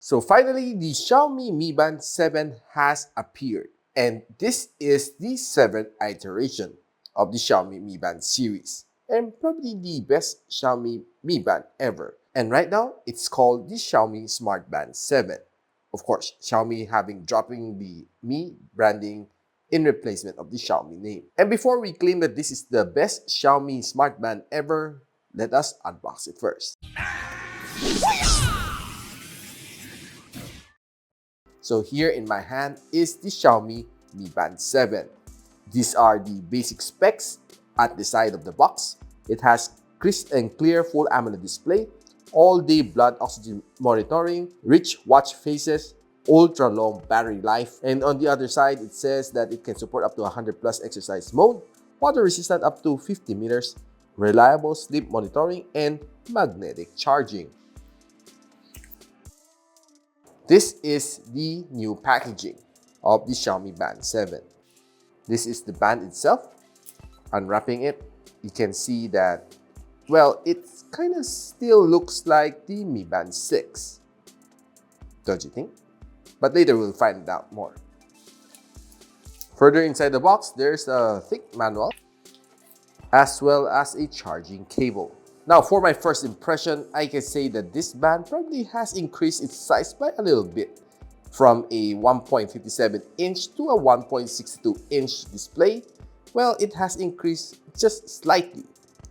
So finally, the Xiaomi Mi Band 7 has appeared, and this is the 7th iteration of the Xiaomi Mi Band series, and probably the best Xiaomi Mi Band ever. And right now, it's called the Xiaomi Smart Band 7. Of course, Xiaomi dropping the Mi branding in replacement of the Xiaomi name. And before we claim that this is the best Xiaomi Smart Band ever, let us unbox it first. So here in my hand is the Xiaomi Mi Band 7. These are the basic specs at the side of the box. It has crisp and clear full AMOLED display, all-day blood oxygen monitoring, rich watch faces, ultra-long battery life, and on the other side, it says that it can support up to 100 plus exercise mode, water-resistant up to 50 meters, reliable sleep monitoring, and magnetic charging. This is the new packaging of the Xiaomi Band 7. This is the band itself. Unwrapping it, you can see that, well, it kind of still looks like the Mi Band 6. Don't you think? But later we'll find out more. Further inside the box, there's a thick manual as well as a charging cable. Now, for my first impression, I can say that this band probably has increased its size by a little bit, from a 1.57-inch to a 1.62-inch display. Well, it has increased just slightly,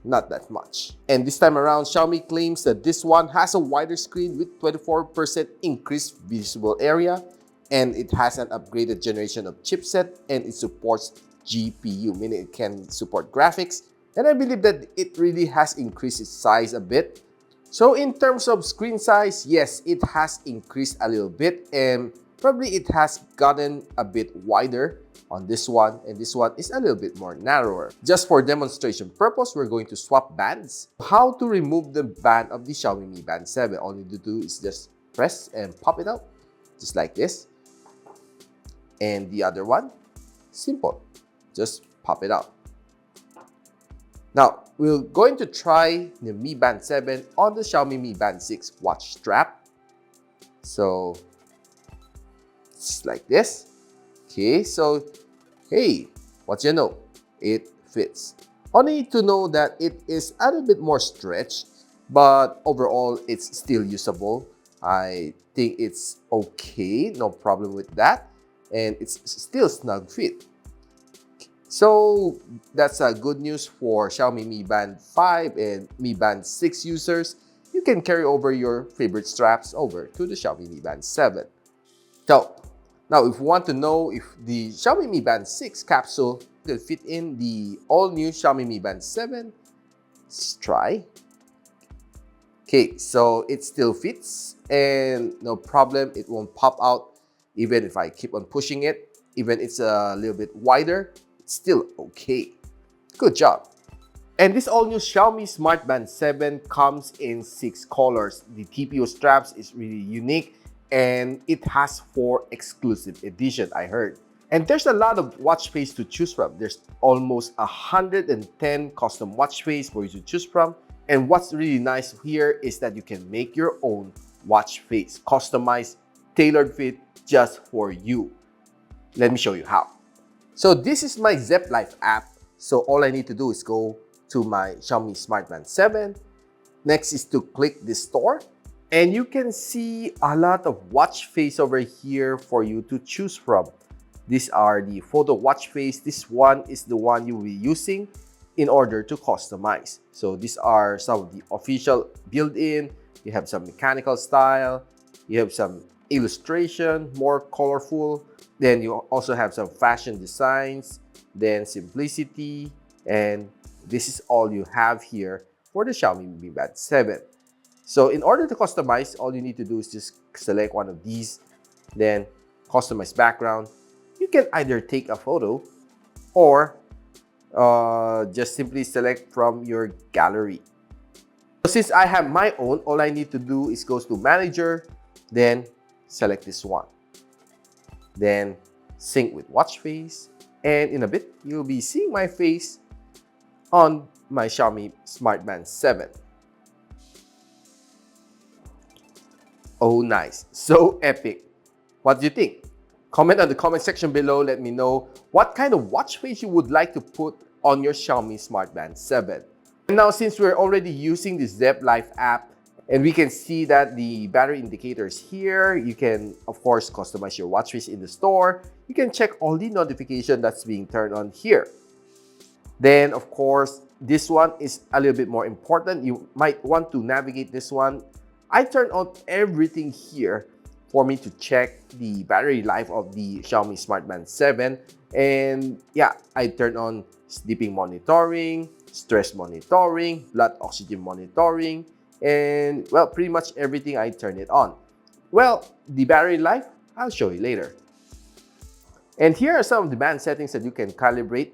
not that much. And this time around, Xiaomi claims that this one has a wider screen with 24% increased visible area, and it has an upgraded generation of chipset, and it supports GPU, meaning it can support graphics. And I believe that it really has increased its size a bit. So in terms of screen size, yes, it has increased a little bit, and probably it has gotten a bit wider on this one, and this one is a little bit more narrower. Just for demonstration purpose, we're going to swap bands. How to remove the band of the Xiaomi Mi Band 7? All you need to do is just press and pop it out, just like this. And the other one, simple, just pop it out. Now, we're going to try the Mi Band 7 on the Xiaomi Mi Band 6 watch strap. So, it's like this. Okay, so, hey, what you know? It fits. Only need to know that it is a little bit more stretched, but overall, it's still usable. I think it's okay, no problem with that. And it's still snug fit. So that's good news for Xiaomi Mi Band 5 and Mi Band 6 users. You can carry over your favorite straps over to the Xiaomi Mi Band 7. So now if you want to know if the Xiaomi Mi Band 6 capsule will fit in the all-new Xiaomi Mi Band 7, let's try. Okay, so it still fits and no problem, it won't pop out even if I keep on pushing it. Even it's a little bit wider, still okay. Good job. And this all-new Xiaomi Smart Band 7 comes in 6 colors. The TPO straps is really unique, and it has 4 exclusive editions, I heard. And there's a lot of watch face to choose from. There's almost 110 custom watch face for you to choose from. And what's really nice here is that you can make your own watch face, customized, tailored fit just for you. Let me show you how. So this is my Zepp Life app. So all I need to do is go to my Xiaomi Smart Band 7. Next is to click the store. And you can see a lot of watch face over here for you to choose from. These are the photo watch face. This one is the one you will be using in order to customize. So these are some of the official built-in. You have some mechanical style. You have some illustration, more colorful. Then you also have some fashion designs, then simplicity, and this is all you have here for the Xiaomi Mi Band 7. So in order to customize, all you need to do is just select one of these, then customize background. You can either take a photo or just simply select from your gallery. So since I have my own, all I need to do is go to manager, then select this one. Then sync with watch face, and in a bit you'll be seeing my face on my Xiaomi Smart Band 7. Oh, nice. So epic. What do you think? Comment on the comment section below. Let me know what kind of watch face you would like to put on your Xiaomi Smart Band 7. And now, since we're already using the Zepp Life app, and we can see that the battery indicator is here, you can, of course, customize your watch face in the store. You can check all the notification that's being turned on here. Then, of course, this one is a little bit more important. You might want to navigate this one. I turn on everything here for me to check the battery life of the Xiaomi Smart Band 7. And yeah, I turn on sleeping monitoring, stress monitoring, blood oxygen monitoring, and well, pretty much everything I turn it on. Well, the battery life, I'll show you later. And here are some of the band settings that you can calibrate.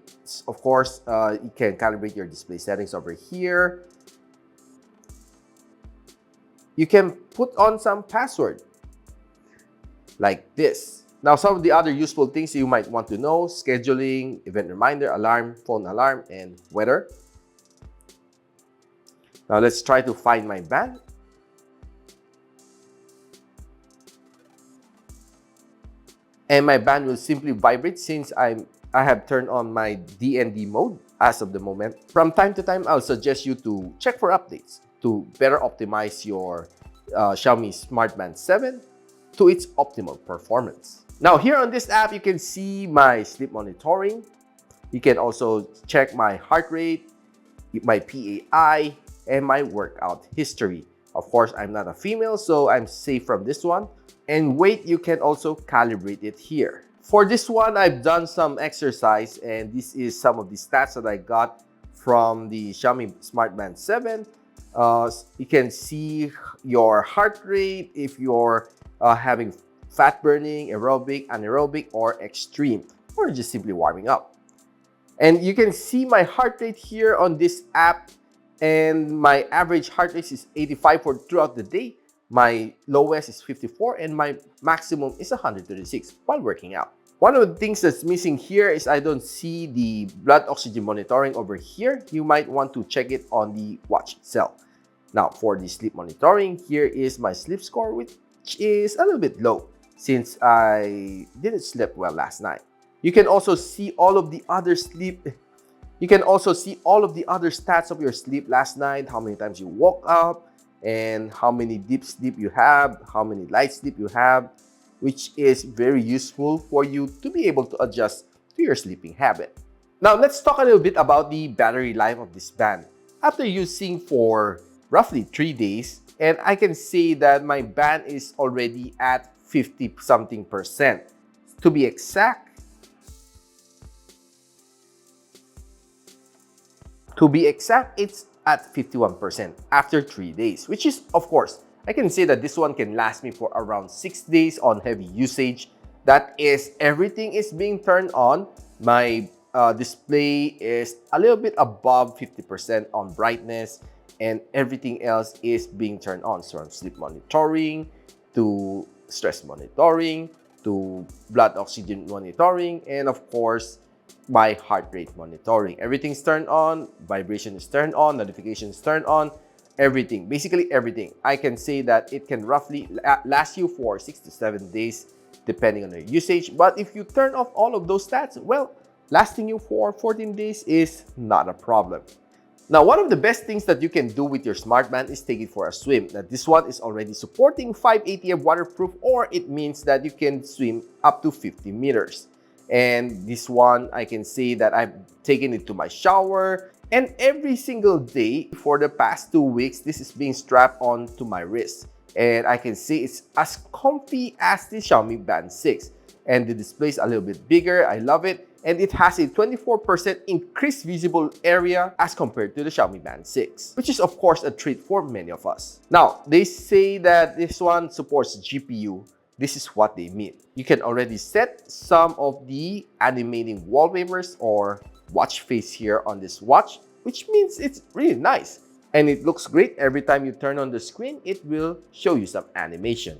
Of course, you can calibrate your display settings over here. You can put on some password like this. Now, some of the other useful things you might want to know: scheduling, event reminder, alarm, phone alarm, and weather. Now, let's try to find my band. And my band will simply vibrate since I have turned on my DND mode as of the moment. From time to time, I'll suggest you to check for updates to better optimize your Xiaomi Smart Band 7 to its optimal performance. Now, here on this app, you can see my sleep monitoring. You can also check my heart rate, my PAI, and my workout history. Of course, I'm not a female, so I'm safe from this one. And weight, you can also calibrate it here. For this one, I've done some exercise, and this is some of the stats that I got from the Xiaomi Smart Band 7. You can see your heart rate, if you're having fat burning, aerobic, anaerobic, or extreme, or just simply warming up. And you can see my heart rate here on this app, and my average heart rate is 85 for throughout the day. My lowest is 54 and my maximum is 136 while working out. One of the things that's missing here is I don't see the blood oxygen monitoring over here. You might want to check it on the watch itself. Now, for the sleep monitoring, here is my sleep score, which is a little bit low since I didn't sleep well last night. You can also see all of the other stats of your sleep last night, how many times you woke up, and how many deep sleep you have, how many light sleep you have, which is very useful for you to be able to adjust to your sleeping habit. Now, let's talk a little bit about the battery life of this band. After using for roughly 3 days, and I can say that my band is already at 50-something%. To be exact, it's at 51% after 3 days, which is, of course, I can say that this one can last me for around 6 days on heavy usage. That is, everything is being turned on. My display is a little bit above 50% on brightness, and everything else is being turned on. So from sleep monitoring to stress monitoring to blood oxygen monitoring, and of course, my heart rate monitoring. Everything's turned on, vibration is turned on, notification is turned on, everything, basically everything. I can say that it can roughly last you for 6 to 7 days depending on your usage. But if you turn off all of those stats, well, lasting you for 14 days is not a problem. Now, one of the best things that you can do with your smart band is take it for a swim. Now, this one is already supporting 5 ATM waterproof, or it means that you can swim up to 50 meters. And this one, I can say that I've taken it to my shower, and every single day for the past 2 weeks, this is being strapped on to my wrist. And I can say it's as comfy as the Xiaomi Band 6. And the display is a little bit bigger. I love it. And it has a 24% increased visible area as compared to the Xiaomi Band 6, which is of course a treat for many of us. Now, they say that this one supports GPU. This is what they mean. You can already set some of the animating wallpapers or watch face here on this watch, which means it's really nice. And it looks great. Every time you turn on the screen, it will show you some animation.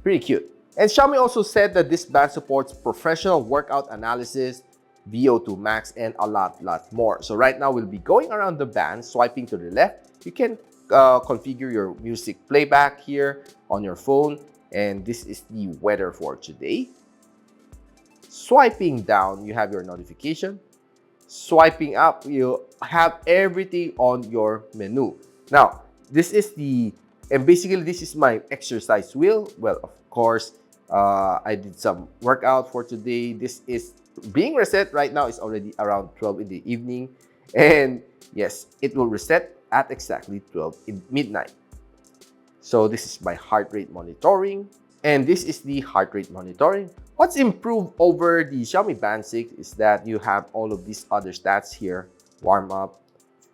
Pretty cute. And Xiaomi also said that this band supports professional workout analysis, VO2 max, and a lot more. So right now we'll be going around the band, swiping to the left. You can configure your music playback here on your phone. And this is the weather for today. Swiping down, you have your notification. Swiping up, you have everything on your menu. Now, this is and basically this is my exercise wheel. Well, of course, I did some workout for today. This is being reset right now. It's already around 12 in the evening. And yes, it will reset at exactly 12 in midnight. So this is my heart rate monitoring. And this is the heart rate monitoring. What's improved over the Xiaomi Band 6 is that you have all of these other stats here. Warm up,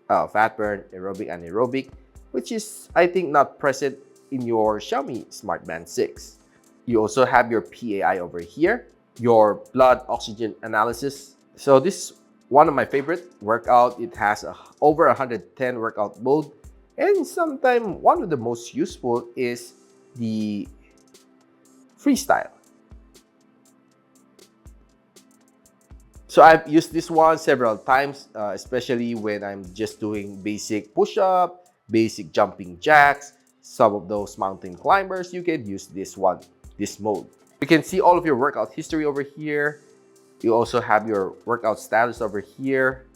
fat burn, aerobic, anaerobic, which is, I think, not present in your Xiaomi Smart Band 6. You also have your PAI over here, your blood oxygen analysis. So this is one of my favorite workout. It has over 110 workout mode. And sometimes one of the most useful is the freestyle. So I've used this one several times, especially when I'm just doing basic push-up, basic jumping jacks, some of those mountain climbers. You can use this one, this mode. You can see all of your workout history over here. You also have your workout status over here.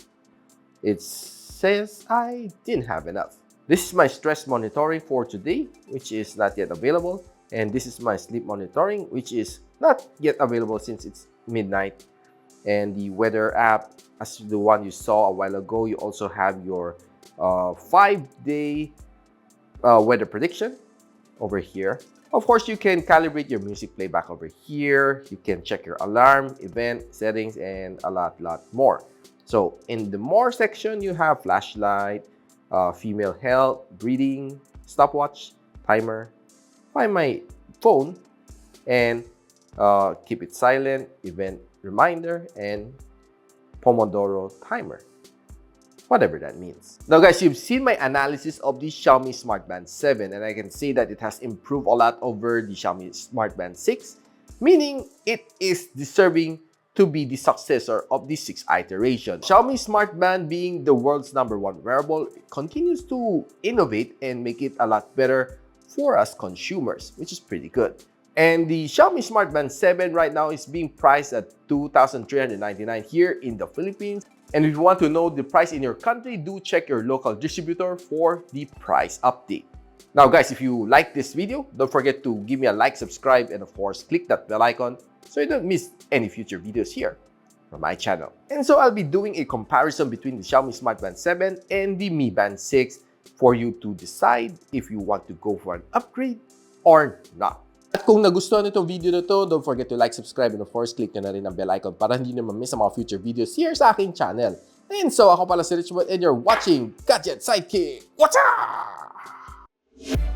It says I didn't have enough. This is my stress monitoring for today, which is not yet available. And this is my sleep monitoring, which is not yet available since it's midnight. And the weather app, as the one you saw a while ago, you also have your 5-day weather prediction over here. Of course, you can calibrate your music playback over here. You can check your alarm, event, settings, and a lot more. So in the more section, you have flashlight, female health, breathing, stopwatch, timer, find my phone, and keep it silent, event reminder, and Pomodoro timer, whatever that means. Now guys, you've seen my analysis of the Xiaomi Smart Band 7, and I can say that it has improved a lot over the Xiaomi Smart Band 6, meaning it is deserving to be the successor of the 6th iteration. Xiaomi Smart Band, being the world's #1 wearable, continues to innovate and make it a lot better for us consumers, which is pretty good. And the Xiaomi Smart Band 7 right now is being priced at 2,399 here in the Philippines. And if you want to know the price in your country, do check your local distributor for the price update. Now guys, if you like this video, don't forget to give me a like, subscribe, and of course, click that bell icon so you don't miss any future videos here from my channel. And so I'll be doing a comparison between the Xiaomi Smart Band 7 and the Mi Band 6 for you to decide if you want to go for an upgrade or not. At kung nagustuhan itong video na to, don't forget to like, subscribe, and of course, click nyo na rin ang bell icon para hindi na ma-miss ang mga future videos here sa aking channel. And so, ako pala si Richmond and you're watching Gadget Sidekick. What's up?